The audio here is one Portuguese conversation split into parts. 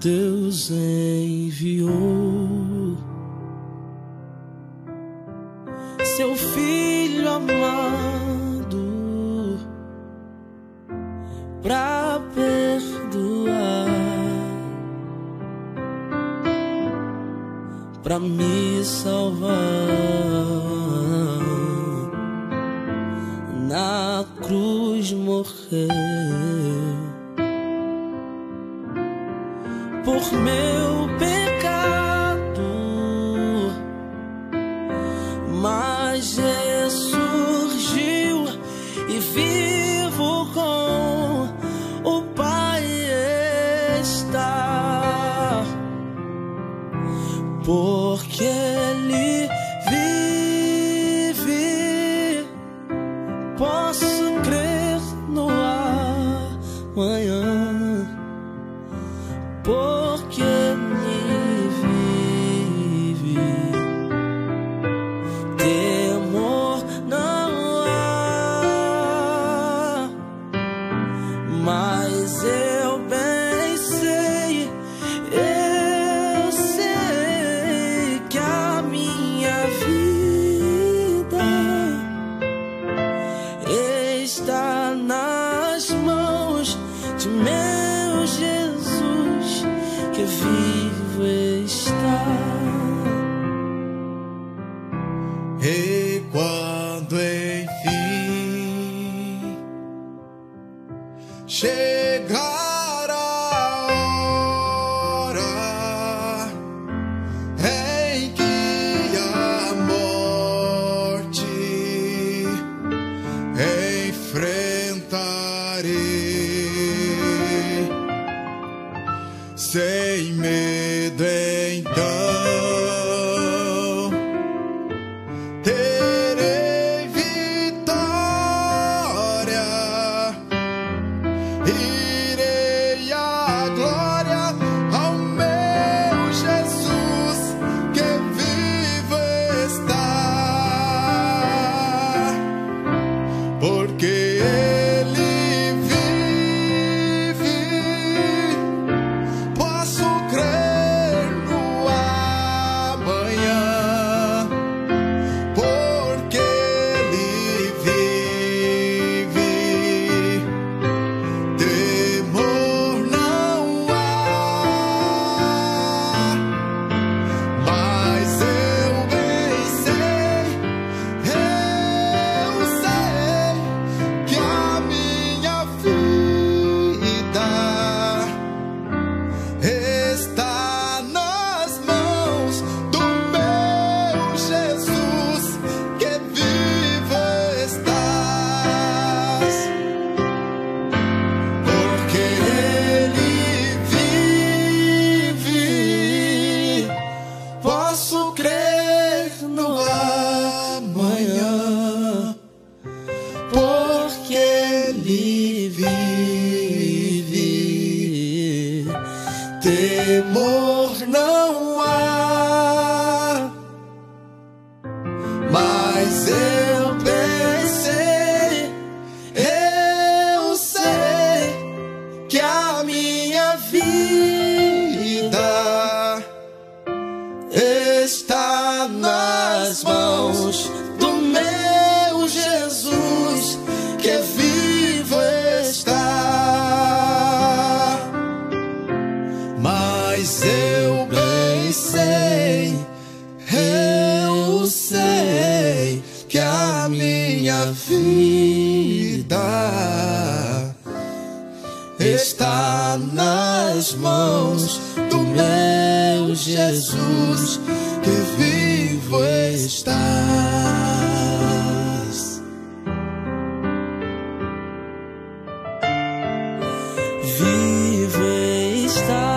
Deus enviou seu Filho amado pra perdoar, pra me salvar. Na cruz morreu por meu pecado, mas ressurgiu e vivo com o Pai está, porque Ele vive. Posso crer no amanhã, porque Ele vive. Temor não há, mas eu bem sei que a minha vida está nas mãos de meu Jesus, que vivo está. E quando enfim chegar a hora em que a morte enfrentarei, sem medo então terei vitória, irei à glória ao meu Jesus, que vivo está, porque Ele vive. Posso crer no amanhã, porque Ele vive. Temor não há, mas eu bem sei que a minha vida está nas mãos do meu Jesus, que vivo estás, porque Ele vive. Posso crer no amanhã, porque Ele vive. Temor não há, mas eu bem sei que a minha vida está nas mãos do meu Jesus, que vivo está. Mas eu bem sei que a minha vida está nas mãos do meu Jesus, que vivo estás. Vivo está.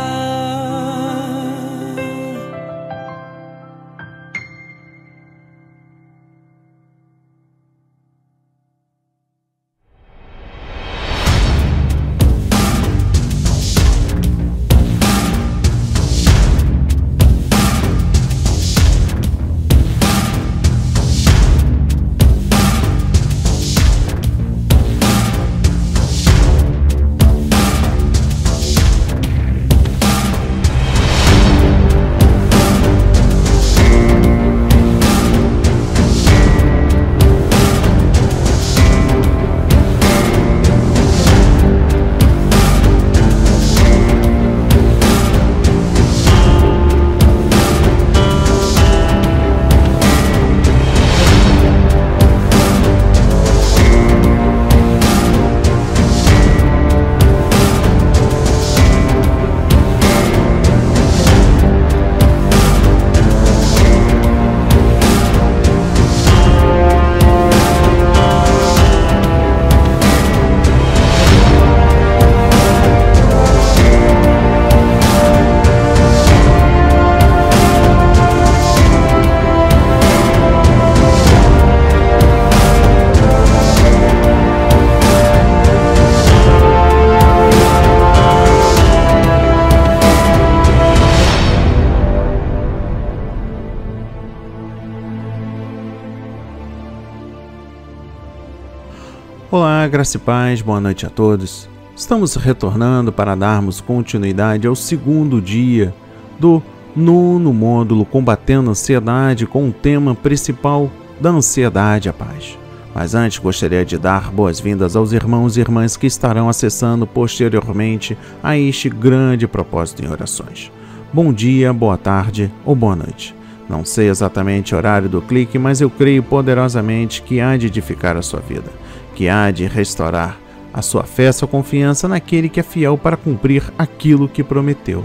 Olá, graça e paz, boa noite a todos. Estamos retornando para darmos continuidade ao segundo dia do 9º módulo Combatendo a Ansiedade, com o tema principal da ansiedade à paz. Mas antes gostaria de dar boas-vindas aos irmãos e irmãs que estarão acessando posteriormente a este grande propósito em orações. Bom dia, boa tarde ou boa noite. Não sei exatamente o horário do clique, mas eu creio poderosamente que há de edificar a sua vida, que há de restaurar a sua fé, a sua confiança naquele que é fiel para cumprir aquilo que prometeu.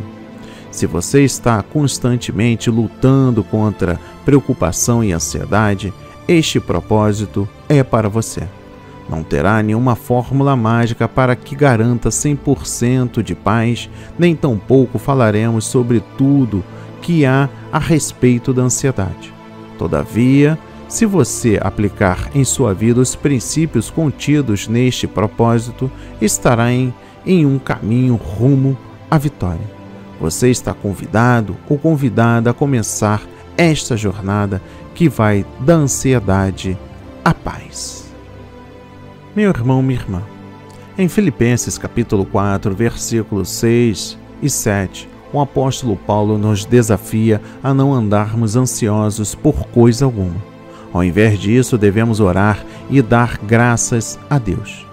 Se você está constantemente lutando contra preocupação e ansiedade, este propósito é para você. Não terá nenhuma fórmula mágica para que garanta 100% de paz, nem tampouco falaremos sobre tudo que há a respeito da ansiedade. Todavia, se você aplicar em sua vida os princípios contidos neste propósito, estará em um caminho rumo à vitória. Você está convidado ou convidada a começar esta jornada que vai da ansiedade à paz. Meu irmão, minha irmã, em Filipenses capítulo 4, versículos 6 e 7, o apóstolo Paulo nos desafia a não andarmos ansiosos por coisa alguma. Ao invés disso, devemos orar e dar graças a Deus.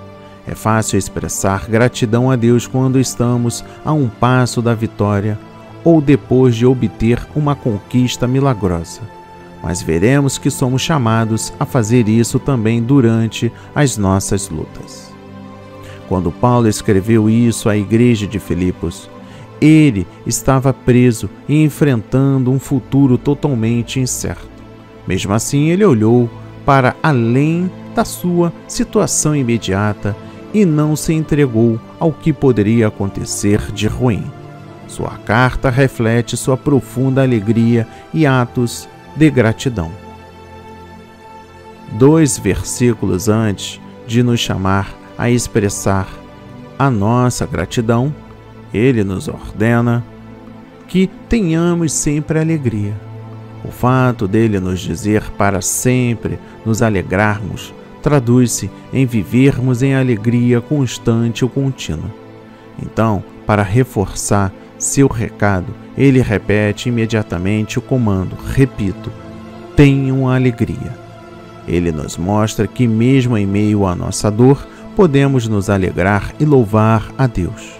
É fácil expressar gratidão a Deus quando estamos a um passo da vitória ou depois de obter uma conquista milagrosa. Mas veremos que somos chamados a fazer isso também durante as nossas lutas. Quando Paulo escreveu isso à igreja de Filipos, ele estava preso e enfrentando um futuro totalmente incerto. Mesmo assim, ele olhou para além da sua situação imediata e não se entregou ao que poderia acontecer de ruim. Sua carta reflete sua profunda alegria e atos de gratidão. 2 versículos antes de nos chamar a expressar a nossa gratidão, ele nos ordena que tenhamos sempre alegria. O fato dele nos dizer para sempre nos alegrarmos traduz-se em vivermos em alegria constante ou contínua. Então, para reforçar seu recado, ele repete imediatamente o comando, repito, tenham alegria. Ele nos mostra que mesmo em meio à nossa dor, podemos nos alegrar e louvar a Deus.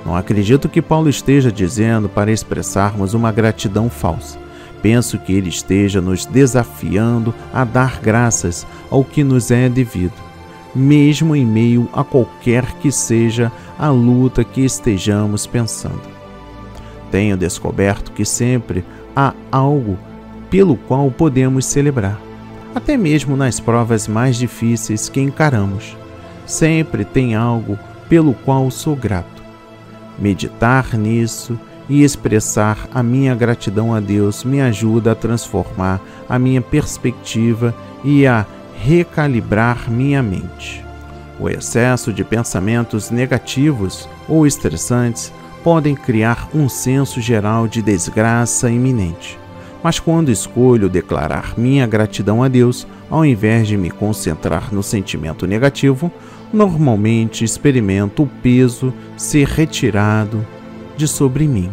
Não acredito que Paulo esteja dizendo para expressarmos uma gratidão falsa. Penso que ele esteja nos desafiando a dar graças ao que nos é devido, mesmo em meio a qualquer que seja a luta que estejamos pensando. Tenho descoberto que sempre há algo pelo qual podemos celebrar, até mesmo nas provas mais difíceis que encaramos. Sempre tem algo pelo qual sou grato. Meditar nisso e expressar a minha gratidão a Deus me ajuda a transformar a minha perspectiva e a recalibrar minha mente. O excesso de pensamentos negativos ou estressantes podem criar um senso geral de desgraça iminente. Mas quando escolho declarar minha gratidão a Deus, ao invés de me concentrar no sentimento negativo, normalmente experimento o peso ser retirado de sobre mim.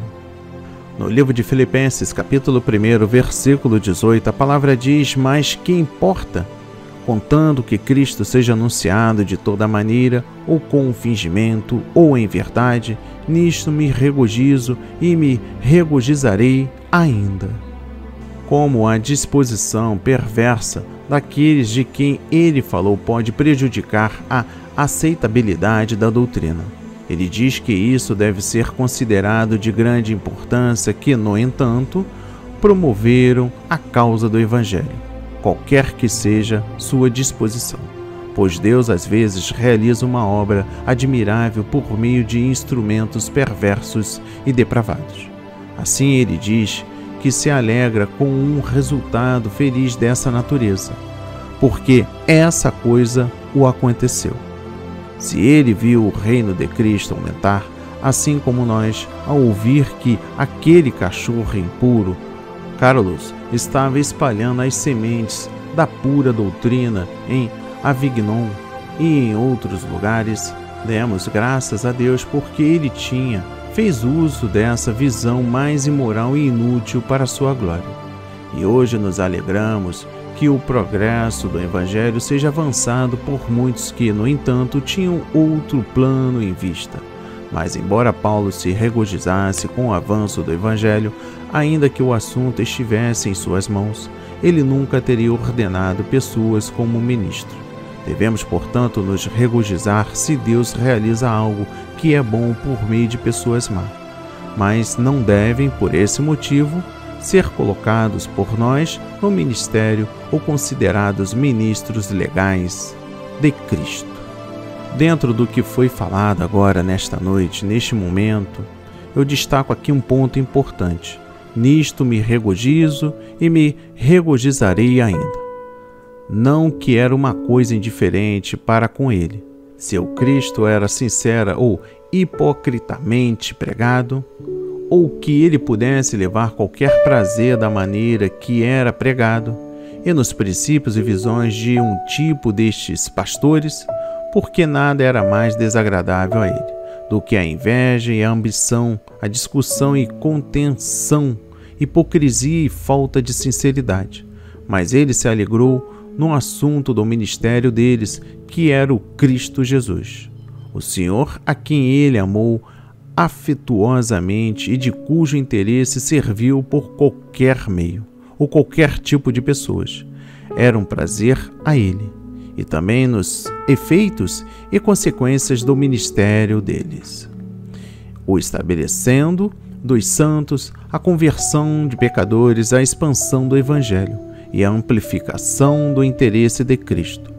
No livro de Filipenses, capítulo 1, versículo 18, a palavra diz: mas que importa? Contando que Cristo seja anunciado de toda maneira, ou com fingimento, ou em verdade, nisto me regozijo e me regozizarei ainda. Como a disposição perversa daqueles de quem ele falou pode prejudicar a aceitabilidade da doutrina. Ele diz que isso deve ser considerado de grande importância que, no entanto, promoveram a causa do Evangelho, qualquer que seja sua disposição, pois Deus às vezes realiza uma obra admirável por meio de instrumentos perversos e depravados. Assim ele diz que se alegra com um resultado feliz dessa natureza, porque essa coisa o aconteceu. Se ele viu o reino de Cristo aumentar, assim como nós, ao ouvir que aquele cachorro impuro, Carlos, estava espalhando as sementes da pura doutrina em Avignon e em outros lugares, demos graças a Deus porque ele fez uso dessa visão mais imoral e inútil para a sua glória. E hoje nos alegramos que o progresso do Evangelho seja avançado por muitos que, no entanto, tinham outro plano em vista. Mas, embora Paulo se regozijasse com o avanço do Evangelho, ainda que o assunto estivesse em suas mãos, ele nunca teria ordenado pessoas como ministro. Devemos, portanto, nos regozijar se Deus realiza algo que é bom por meio de pessoas más, mas não devem, por esse motivo, ser colocados por nós no ministério ou considerados ministros legais de Cristo. Dentro do que foi falado agora nesta noite, neste momento, eu destaco aqui um ponto importante. Nisto me regozijo e me regozizarei ainda. Não que era uma coisa indiferente para com ele. Se o Cristo era sincera ou hipocritamente pregado, ou que ele pudesse levar qualquer prazer da maneira que era pregado, e nos princípios e visões de um tipo destes pastores, porque nada era mais desagradável a ele do que a inveja e a ambição, a discussão e contenção, hipocrisia e falta de sinceridade. Mas ele se alegrou no assunto do ministério deles, que era o Cristo Jesus, o Senhor a quem ele amou afetuosamente e de cujo interesse serviu por qualquer meio ou qualquer tipo de pessoas. Era um prazer a ele, e também nos efeitos e consequências do ministério deles, o estabelecendo dos santos, a conversão de pecadores, a expansão do Evangelho e a amplificação do interesse de Cristo.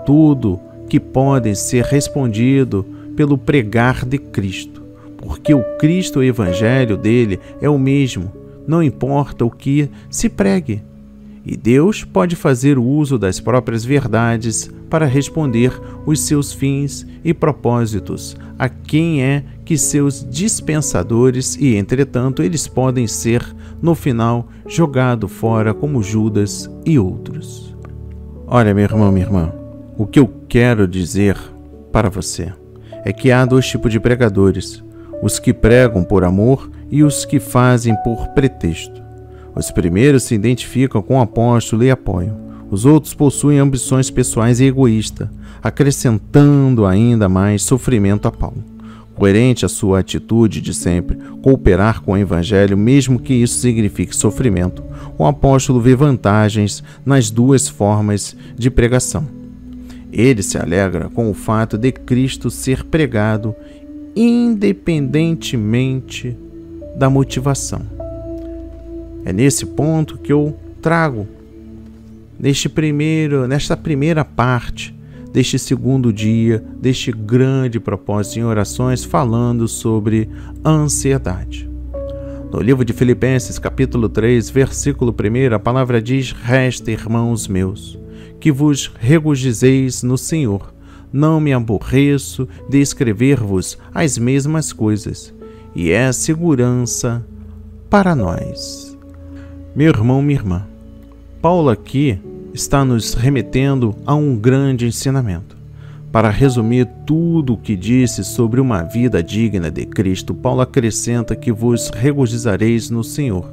Tudo que pode ser respondido pelo pregar de Cristo, porque o Cristo, o Evangelho dele é o mesmo, não importa o que se pregue. E Deus pode fazer uso das próprias verdades para responder os seus fins e propósitos a quem é que seus dispensadores e, entretanto, eles podem ser, no final, jogados fora como Judas e outros. Olha, meu irmão, minha irmã, o que eu quero dizer para você é que há dois tipos de pregadores: os que pregam por amor e os que fazem por pretexto. Os primeiros se identificam com o apóstolo e apoiam. Os outros possuem ambições pessoais e egoístas, acrescentando ainda mais sofrimento a Paulo. Coerente à sua atitude de sempre cooperar com o Evangelho, mesmo que isso signifique sofrimento, o apóstolo vê vantagens nas duas formas de pregação. Ele se alegra com o fato de Cristo ser pregado independentemente da motivação. É nesse ponto que eu trago, nesta primeira parte deste segundo dia, deste grande propósito em orações, falando sobre ansiedade. No livro de Filipenses, capítulo 3, versículo 1, a palavra diz: Resta, irmãos meus, que vos regozijeis no Senhor. Não me aborreço de escrever-vos as mesmas coisas, e é segurança para nós. Meu irmão, minha irmã, Paulo aqui está nos remetendo a um grande ensinamento. Para resumir tudo o que disse sobre uma vida digna de Cristo, Paulo acrescenta que vos regozijareis no Senhor.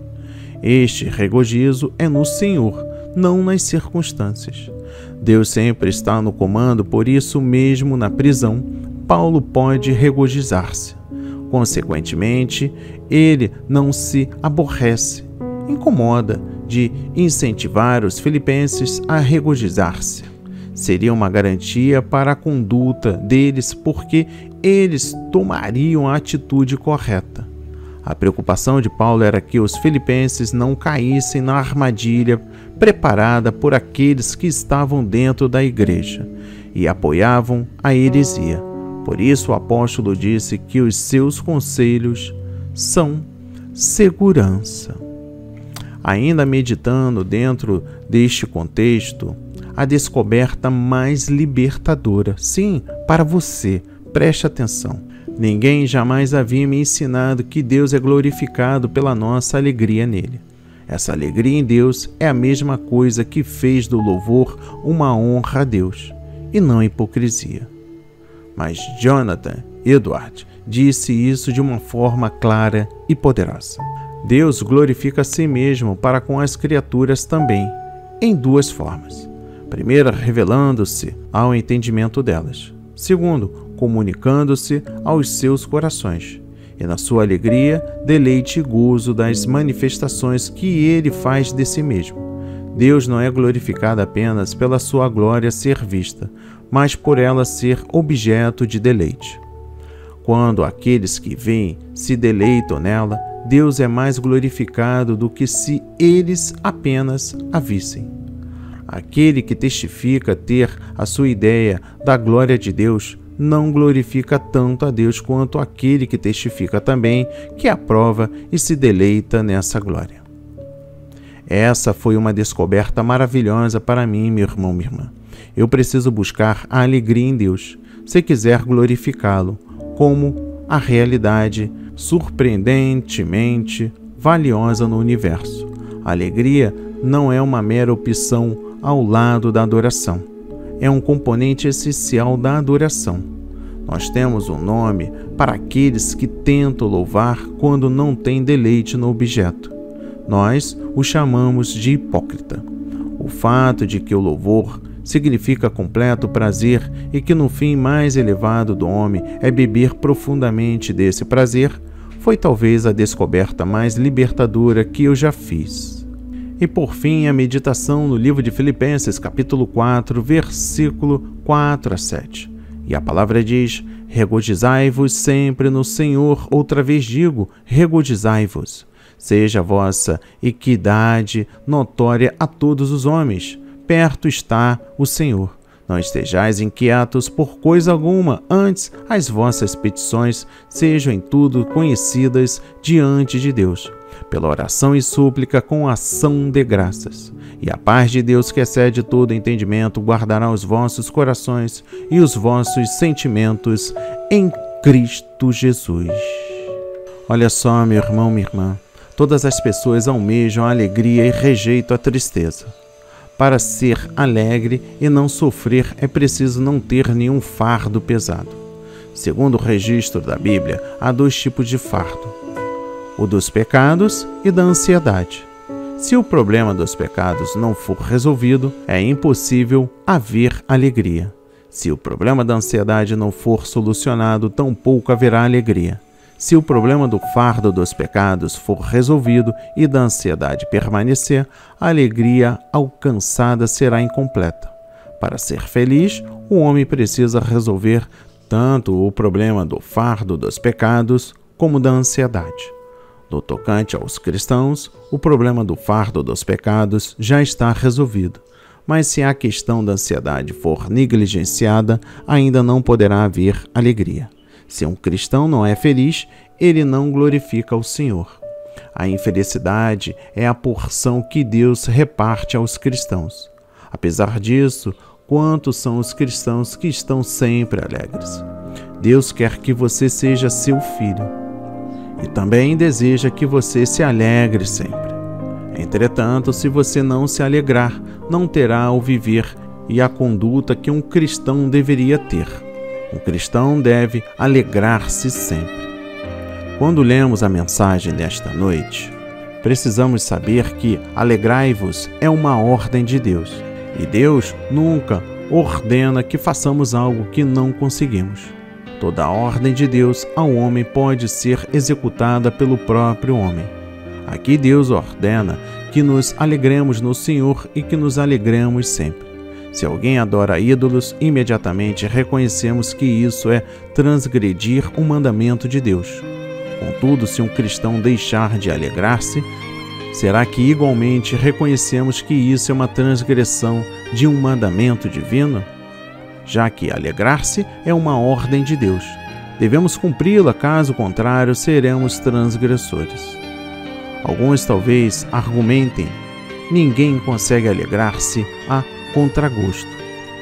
Este regozijo é no Senhor, não nas circunstâncias. Deus sempre está no comando, por isso mesmo na prisão, Paulo pode regozijar-se. Consequentemente, ele não se aborrece, incomoda de incentivar os filipenses a regozijar-se. Seria uma garantia para a conduta deles, porque eles tomariam a atitude correta. A preocupação de Paulo era que os filipenses não caíssem na armadilha preparada por aqueles que estavam dentro da igreja e apoiavam a heresia. Por isso o apóstolo disse que os seus conselhos são segurança. Ainda meditando dentro deste contexto, a descoberta mais libertadora, sim, para você, preste atenção. Ninguém jamais havia me ensinado que Deus é glorificado pela nossa alegria nele. Essa alegria em Deus é a mesma coisa que fez do louvor uma honra a Deus, e não hipocrisia. Mas Jonathan Edwards disse isso de uma forma clara e poderosa. Deus glorifica a si mesmo para com as criaturas também, em duas formas. Primeiro, revelando-se ao entendimento delas. Segundo, comunicando-se aos seus corações. E na sua alegria, deleite e gozo das manifestações que ele faz de si mesmo. Deus não é glorificado apenas pela sua glória ser vista, mas por ela ser objeto de deleite. Quando aqueles que veem se deleitam nela, Deus é mais glorificado do que se eles apenas a vissem. Aquele que testifica ter a sua ideia da glória de Deus não glorifica tanto a Deus quanto aquele que testifica também que aprova e se deleita nessa glória. Essa foi uma descoberta maravilhosa para mim, meu irmão, minha irmã. Eu preciso buscar a alegria em Deus, se quiser glorificá-lo, como a realidade surpreendentemente valiosa no universo. A alegria não é uma mera opção ao lado da adoração. É um componente essencial da adoração. Nós temos um nome para aqueles que tentam louvar quando não têm deleite no objeto. Nós o chamamos de hipócrita. O fato de que o louvor significa completo prazer e que no fim mais elevado do homem é beber profundamente desse prazer, foi talvez a descoberta mais libertadora que eu já fiz. E por fim, a meditação no livro de Filipenses, capítulo 4, versículo 4 a 7. E a palavra diz: regozijai-vos sempre no Senhor. Outra vez digo, regozijai-vos. Seja a vossa equidade notória a todos os homens. Perto está o Senhor. Não estejais inquietos por coisa alguma, antes as vossas petições sejam em tudo conhecidas diante de Deus, pela oração e súplica com ação de graças. E a paz de Deus, que excede todo entendimento, guardará os vossos corações e os vossos sentimentos em Cristo Jesus. Olha só, meu irmão, minha irmã, todas as pessoas almejam a alegria e rejeitam a tristeza. Para ser alegre e não sofrer, é preciso não ter nenhum fardo pesado. Segundo o registro da Bíblia, há dois tipos de fardo: o dos pecados e da ansiedade. Se o problema dos pecados não for resolvido, é impossível haver alegria. Se o problema da ansiedade não for solucionado, tampouco haverá alegria. Se o problema do fardo dos pecados for resolvido e da ansiedade permanecer, a alegria alcançada será incompleta. Para ser feliz, o homem precisa resolver tanto o problema do fardo dos pecados como da ansiedade. No tocante aos cristãos, o problema do fardo dos pecados já está resolvido, mas se a questão da ansiedade for negligenciada, ainda não poderá haver alegria. Se um cristão não é feliz, ele não glorifica o Senhor. A infelicidade é a porção que Deus reparte aos cristãos. Apesar disso, quantos são os cristãos que estão sempre alegres? Deus quer que você seja seu filho e também deseja que você se alegre sempre. Entretanto, se você não se alegrar, não terá o viver e a conduta que um cristão deveria ter. Um cristão deve alegrar-se sempre. Quando lemos a mensagem desta noite, precisamos saber que alegrai-vos é uma ordem de Deus. E Deus nunca ordena que façamos algo que não conseguimos. Toda a ordem de Deus ao homem pode ser executada pelo próprio homem. Aqui Deus ordena que nos alegremos no Senhor e que nos alegremos sempre. Se alguém adora ídolos, imediatamente reconhecemos que isso é transgredir o mandamento de Deus. Contudo, se um cristão deixar de alegrar-se, será que igualmente reconhecemos que isso é uma transgressão de um mandamento divino? Já que alegrar-se é uma ordem de Deus, devemos cumpri-la, caso contrário, seremos transgressores. Alguns talvez argumentem: ninguém consegue alegrar-se a contragosto.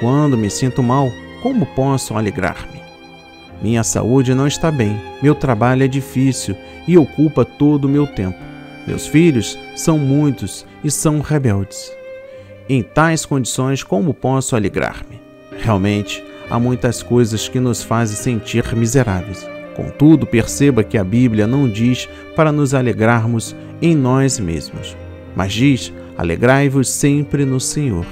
Quando me sinto mal, como posso alegrar-me? Minha saúde não está bem, meu trabalho é difícil e ocupa todo o meu tempo. Meus filhos são muitos e são rebeldes. Em tais condições, como posso alegrar-me? Realmente, há muitas coisas que nos fazem sentir miseráveis. Contudo, perceba que a Bíblia não diz para nos alegrarmos em nós mesmos, mas diz: alegrai-vos sempre no Senhor.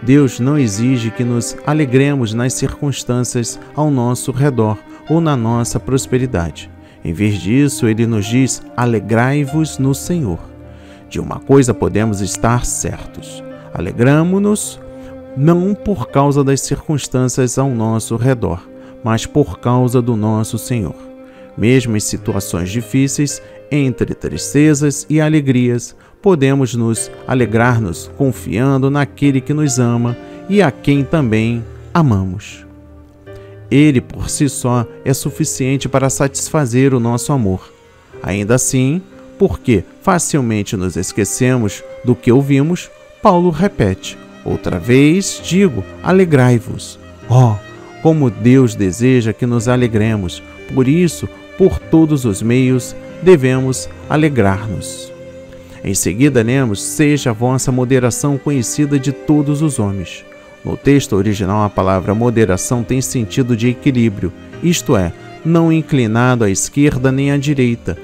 Deus não exige que nos alegremos nas circunstâncias ao nosso redor ou na nossa prosperidade. Em vez disso, Ele nos diz: alegrai-vos no Senhor. De uma coisa podemos estar certos: alegramo-nos não por causa das circunstâncias ao nosso redor, mas por causa do nosso Senhor. Mesmo em situações difíceis, entre tristezas e alegrias, podemos nos alegrar-nos confiando naquele que nos ama e a quem também amamos. Ele, por si só, é suficiente para satisfazer o nosso amor. Ainda assim, porque facilmente nos esquecemos do que ouvimos, Paulo repete: outra vez digo, alegrai-vos. Oh, como Deus deseja que nos alegremos! Por isso, por todos os meios, devemos alegrar-nos. Em seguida, lemos: seja a vossa moderação conhecida de todos os homens. No texto original, a palavra moderação tem sentido de equilíbrio, isto é, não inclinado à esquerda nem à direita,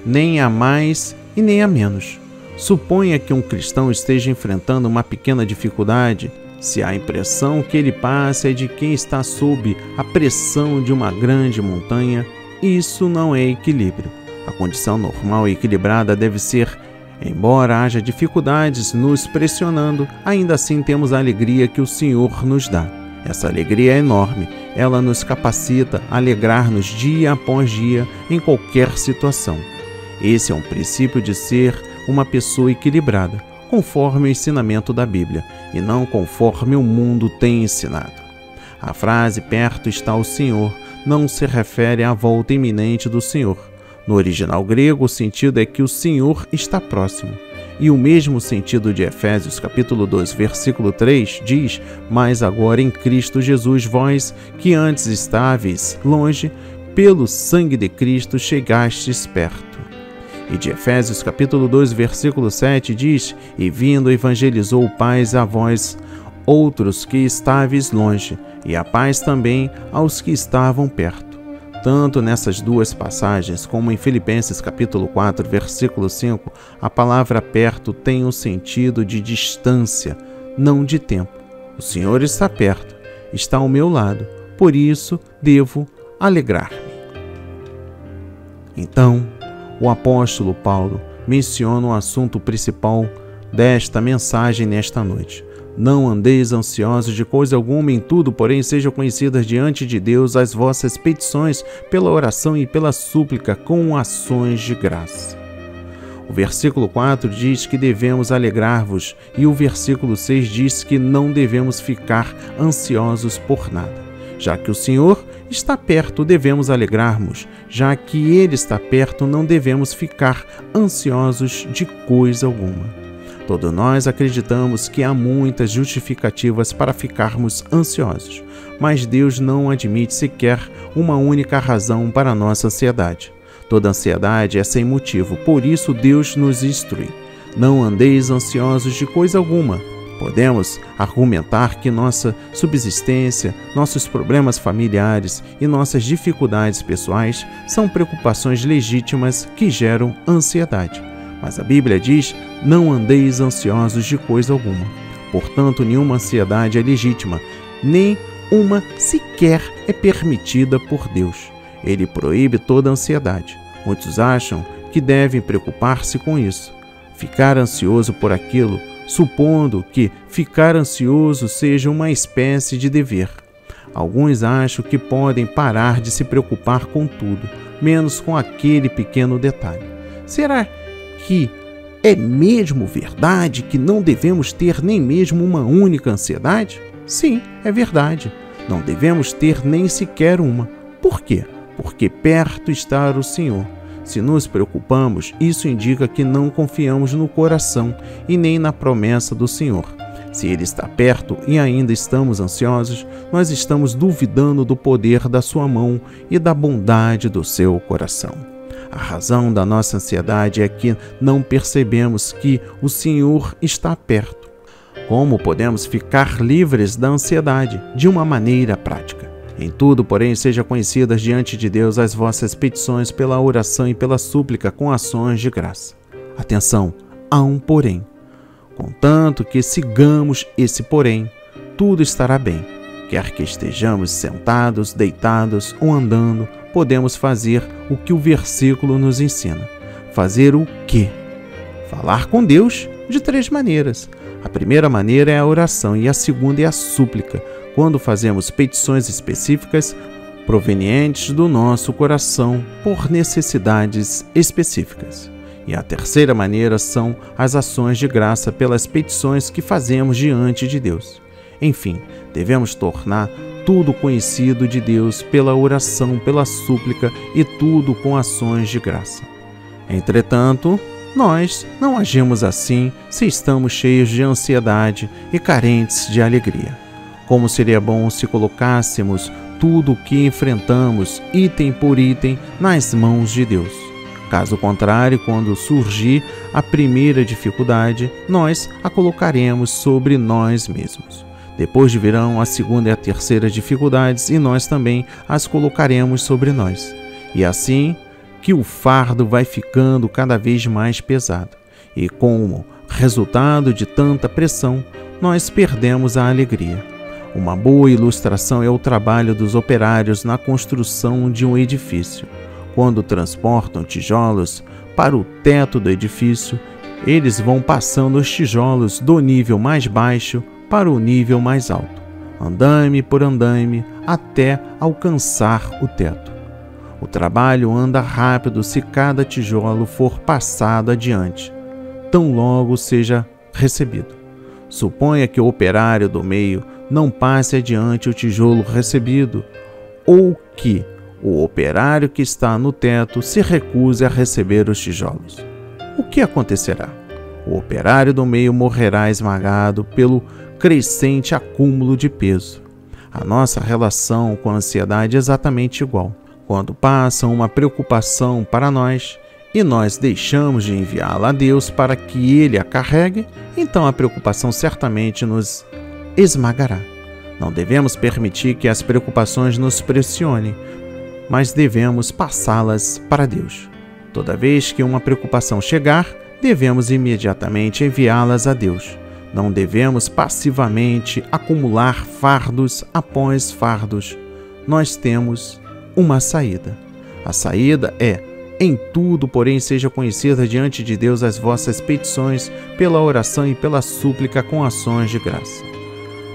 nem a mais e nem a menos. Suponha que um cristão esteja enfrentando uma pequena dificuldade. Se a impressão que ele passa é de quem está sob a pressão de uma grande montanha, isso não é equilíbrio. A condição normal e equilibrada deve ser: embora haja dificuldades nos pressionando, ainda assim temos a alegria que o Senhor nos dá. Essa alegria é enorme, ela nos capacita a alegrar-nos dia após dia em qualquer situação. Esse é um princípio de ser uma pessoa equilibrada, conforme o ensinamento da Bíblia, e não conforme o mundo tem ensinado. A frase "perto está o Senhor" não se refere à volta iminente do Senhor. No original grego, o sentido é que o Senhor está próximo. E o mesmo sentido de Efésios capítulo 2, versículo 3 diz: mas agora em Cristo Jesus, vós que antes estáveis longe, pelo sangue de Cristo chegastes perto. E de Efésios capítulo 2, versículo 7 diz: e vindo evangelizou paz a vós, outros que estáveis longe, e a paz também aos que estavam perto. Tanto nessas duas passagens, como em Filipenses capítulo 4, versículo 5, a palavra perto tem um sentido de distância, não de tempo. O Senhor está perto, está ao meu lado, por isso devo alegrar-me. Então, o apóstolo Paulo menciona o assunto principal desta mensagem nesta noite. Não andeis ansiosos de coisa alguma, em tudo, porém, sejam conhecidas diante de Deus as vossas petições pela oração e pela súplica com ações de graça. O versículo 4 diz que devemos alegrar-vos e o versículo 6 diz que não devemos ficar ansiosos por nada. Já que o Senhor está perto, devemos alegrar-nos. Já que Ele está perto, não devemos ficar ansiosos de coisa alguma. Todos nós acreditamos que há muitas justificativas para ficarmos ansiosos, mas Deus não admite sequer uma única razão para a nossa ansiedade. Toda ansiedade é sem motivo, por isso Deus nos instrui. Não andeis ansiosos de coisa alguma. Podemos argumentar que nossa subsistência, nossos problemas familiares e nossas dificuldades pessoais são preocupações legítimas que geram ansiedade. Mas a Bíblia diz: não andeis ansiosos de coisa alguma. Portanto, nenhuma ansiedade é legítima, nem uma sequer é permitida por Deus. Ele proíbe toda ansiedade. Muitos acham que devem preocupar-se com isso, ficar ansioso por aquilo, supondo que ficar ansioso seja uma espécie de dever. Alguns acham que podem parar de se preocupar com tudo, menos com aquele pequeno detalhe. Será que é mesmo verdade que não devemos ter nem mesmo uma única ansiedade? Sim, é verdade. Não devemos ter nem sequer uma. Por quê? Porque perto está o Senhor. Se nos preocupamos, isso indica que não confiamos no coração e nem na promessa do Senhor. Se Ele está perto e ainda estamos ansiosos, nós estamos duvidando do poder da sua mão e da bondade do seu coração. A razão da nossa ansiedade é que não percebemos que o Senhor está perto. Como podemos ficar livres da ansiedade? De uma maneira prática. Em tudo, porém, sejam conhecidas diante de Deus as vossas petições pela oração e pela súplica com ações de graça. Atenção, há um porém. Contanto que sigamos esse porém, tudo estará bem. Quer que estejamos sentados, deitados ou andando, podemos fazer o que o versículo nos ensina. Fazer o quê? Falar com Deus de 3 maneiras. A primeira maneira é a oração e a segunda é a súplica, quando fazemos petições específicas provenientes do nosso coração por necessidades específicas. E a terceira maneira são as ações de graça pelas petições que fazemos diante de Deus. Enfim, devemos tornar tudo conhecido de Deus pela oração, pela súplica e tudo com ações de graça. Entretanto, nós não agimos assim se estamos cheios de ansiedade e carentes de alegria. Como seria bom se colocássemos tudo o que enfrentamos, item por item, nas mãos de Deus. Caso contrário, quando surgir a primeira dificuldade, nós a colocaremos sobre nós mesmos. Depois virão a segunda e a terceira dificuldades e nós também as colocaremos sobre nós. E assim que o fardo vai ficando cada vez mais pesado. E como resultado de tanta pressão, nós perdemos a alegria. Uma boa ilustração é o trabalho dos operários na construção de um edifício. Quando transportam tijolos para o teto do edifício, eles vão passando os tijolos do nível mais baixo para o nível mais alto, andaime por andaime, até alcançar o teto. O trabalho anda rápido se cada tijolo for passado adiante, tão logo seja recebido. Suponha que o operário do meio não passe adiante o tijolo recebido, ou que o operário que está no teto se recuse a receber os tijolos. O que acontecerá? O operário do meio morrerá esmagado pelo crescente acúmulo de peso. A nossa relação com a ansiedade é exatamente igual. Quando passa uma preocupação para nós e nós deixamos de enviá-la a Deus para que Ele a carregue, então a preocupação certamente nos esmagará. Não devemos permitir que as preocupações nos pressionem, mas devemos passá-las para Deus. Toda vez que uma preocupação chegar, devemos imediatamente enviá-las a Deus. Não devemos passivamente acumular fardos após fardos. Nós temos uma saída. A saída é Em tudo, porém, seja conhecida diante de Deus as vossas petições pela oração e pela súplica com ações de graça.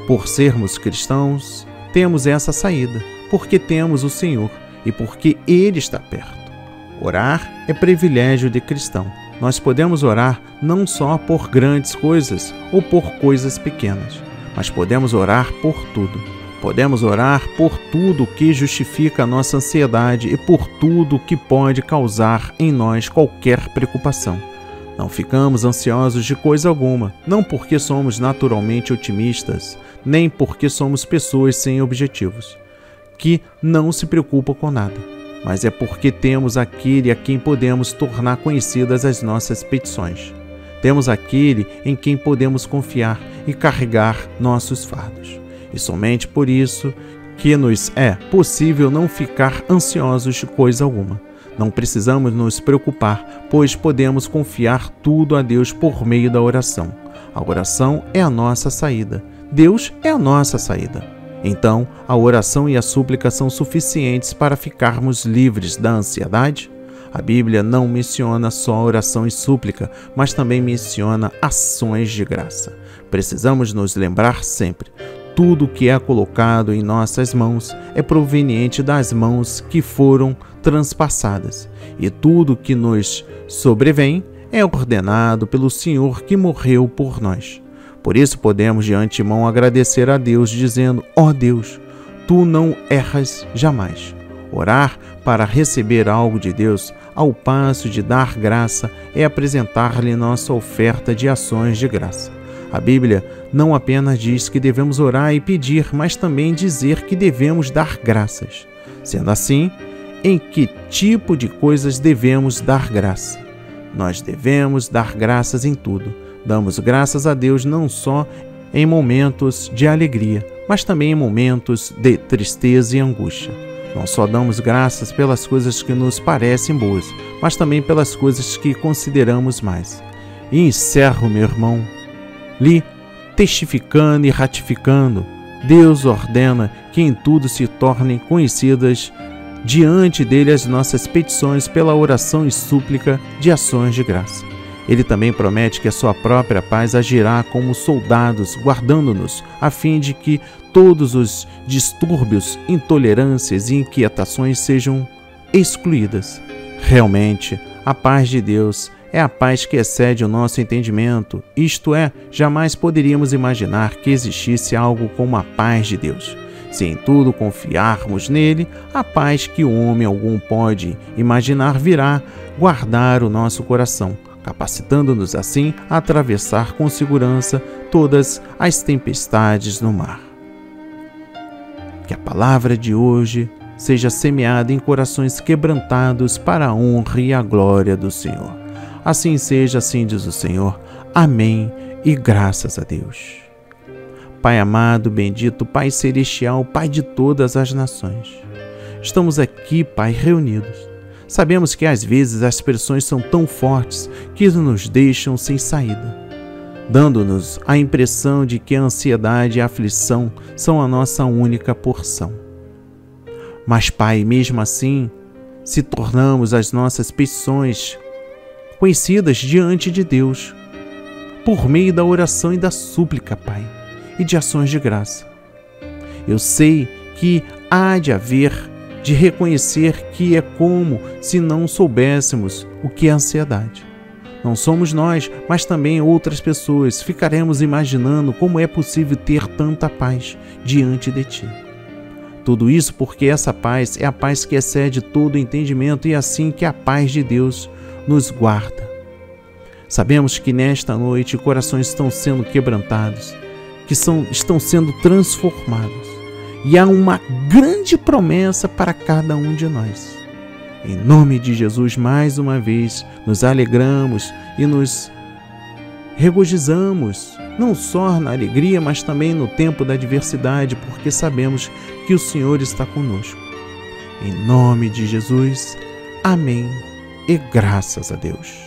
Por sermos cristãos, temos essa saída, porque temos o Senhor e porque Ele está perto. Orar é privilégio de cristão. Nós podemos orar não só por grandes coisas ou por coisas pequenas, mas podemos orar por tudo. Podemos orar por tudo que justifica a nossa ansiedade e por tudo que pode causar em nós qualquer preocupação. Não ficamos ansiosos de coisa alguma, não porque somos naturalmente otimistas, nem porque somos pessoas sem objetivos, que não se preocupam com nada, mas é porque temos aquele a quem podemos tornar conhecidas as nossas petições. Temos aquele em quem podemos confiar e carregar nossos fardos. E somente por isso que nos é possível não ficar ansiosos de coisa alguma. Não precisamos nos preocupar, pois podemos confiar tudo a Deus por meio da oração. A oração é a nossa saída. Deus é a nossa saída. Então, a oração e a súplica são suficientes para ficarmos livres da ansiedade? A Bíblia não menciona só oração e súplica, mas também menciona ações de graça. Precisamos nos lembrar sempre: tudo que é colocado em nossas mãos é proveniente das mãos que foram transpassadas, e tudo que nos sobrevém é ordenado pelo Senhor que morreu por nós. Por isso podemos de antemão agradecer a Deus, dizendo: ó Deus, Tu não erras jamais. Orar para receber algo de Deus, ao passo de dar graça, é apresentar-lhe nossa oferta de ações de graça. A Bíblia não apenas diz que devemos orar e pedir, mas também dizer que devemos dar graças. Sendo assim, em que tipo de coisas devemos dar graça? Nós devemos dar graças em tudo. Damos graças a Deus não só em momentos de alegria, mas também em momentos de tristeza e angústia. Não só damos graças pelas coisas que nos parecem boas, mas também pelas coisas que consideramos mais. E encerro, meu irmão, lhe testificando e ratificando: Deus ordena que em tudo se tornem conhecidas diante dele as nossas petições pela oração e súplica de ações de graça. Ele também promete que a sua própria paz agirá como soldados, guardando-nos, a fim de que todos os distúrbios, intolerâncias e inquietações sejam excluídas. Realmente, a paz de Deus é a paz que excede o nosso entendimento, isto é, jamais poderíamos imaginar que existisse algo como a paz de Deus. Se em tudo confiarmos nele, a paz que o homem algum pode imaginar virá guardar o nosso coração, capacitando-nos assim a atravessar com segurança todas as tempestades no mar. Que a palavra de hoje seja semeada em corações quebrantados para a honra e a glória do Senhor. Assim seja, assim diz o Senhor. Amém e graças a Deus. Pai amado, bendito, Pai celestial, Pai de todas as nações. Estamos aqui, Pai, reunidos. Sabemos que às vezes as pressões são tão fortes que nos deixam sem saída, dando-nos a impressão de que a ansiedade e a aflição são a nossa única porção. Mas, Pai, mesmo assim, se tornamos as nossas petições conhecidas diante de Deus, por meio da oração e da súplica, Pai, e de ações de graça. Eu sei que há de reconhecer que é como se não soubéssemos o que é ansiedade. Não somos nós, mas também outras pessoas. Ficaremos imaginando como é possível ter tanta paz diante de Ti. Tudo isso porque essa paz é a paz que excede todo entendimento e é assim que a paz de Deus nos guarda. Sabemos que nesta noite corações estão sendo quebrantados, que estão sendo transformados. E há uma grande promessa para cada um de nós. Em nome de Jesus, mais uma vez, nos alegramos e nos regozijamos, não só na alegria, mas também no tempo da adversidade, porque sabemos que o Senhor está conosco. Em nome de Jesus, amém e graças a Deus.